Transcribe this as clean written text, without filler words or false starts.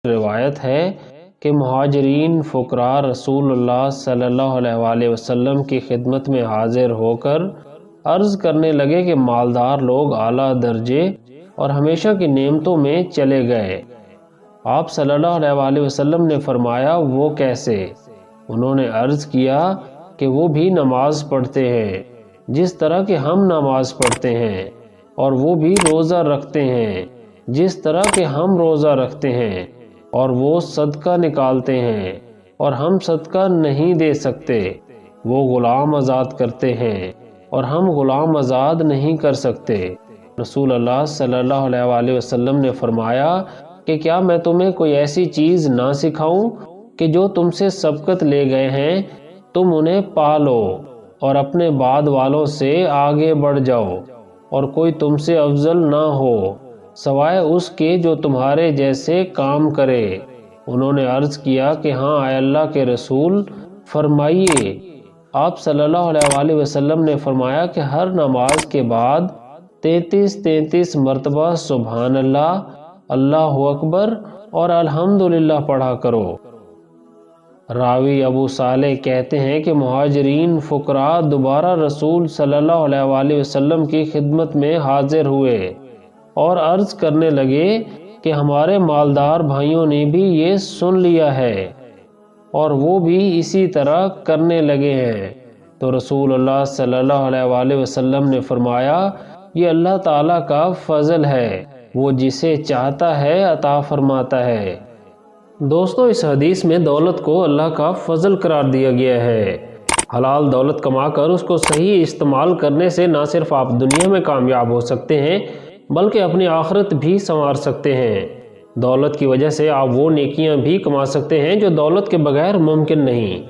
روایت ہے کہ مہاجرین فقراء رسول اللہ صلی اللہ علیہ وسلم کی خدمت میں حاضر ہو کر عرض کرنے لگے کہ مالدار لوگ اعلیٰ درجے اور ہمیشہ کی نعمتوں میں چلے گئے۔ آپ صلی اللہ علیہ وسلم نے فرمایا وہ کیسے؟ انہوں نے عرض کیا کہ وہ بھی نماز پڑھتے ہیں جس طرح کہ ہم نماز پڑھتے ہیں، اور وہ بھی روزہ رکھتے ہیں جس طرح کہ ہم روزہ رکھتے ہیں، اور وہ صدقہ نکالتے ہیں اور ہم صدقہ نہیں دے سکتے، وہ غلام آزاد کرتے ہیں اور ہم غلام آزاد نہیں کر سکتے۔ رسول اللہ صلی اللہ علیہ وسلم نے فرمایا کہ کیا میں تمہیں کوئی ایسی چیز نہ سکھاؤں کہ جو تم سے سبقت لے گئے ہیں تم انہیں پالو اور اپنے بعد والوں سے آگے بڑھ جاؤ، اور کوئی تم سے افضل نہ ہو سوائے اس کے جو تمہارے جیسے کام کرے۔ انہوں نے عرض کیا کہ ہاں اے اللہ کے رسول، فرمائیے۔ آپ صلی اللہ علیہ وسلم نے فرمایا کہ ہر نماز کے بعد 33 مرتبہ سبحان اللہ، اللہ اکبر اور الحمدللہ پڑھا کرو۔ راوی ابو صالح کہتے ہیں کہ مہاجرین فقراء دوبارہ رسول صلی اللہ علیہ وسلم کی خدمت میں حاضر ہوئے اور عرض کرنے لگے کہ ہمارے مالدار بھائیوں نے بھی یہ سن لیا ہے اور وہ بھی اسی طرح کرنے لگے ہیں۔ تو رسول اللہ صلی اللہ علیہ وسلم نے فرمایا یہ اللہ تعالیٰ کا فضل ہے، وہ جسے چاہتا ہے عطا فرماتا ہے۔ دوستو، اس حدیث میں دولت کو اللہ کا فضل قرار دیا گیا ہے۔ حلال دولت کما کر اس کو صحیح استعمال کرنے سے نہ صرف آپ دنیا میں کامیاب ہو سکتے ہیں بلکہ اپنی آخرت بھی سنوار سکتے ہیں۔ دولت کی وجہ سے آپ وہ نیکیاں بھی کما سکتے ہیں جو دولت کے بغیر ممکن نہیں۔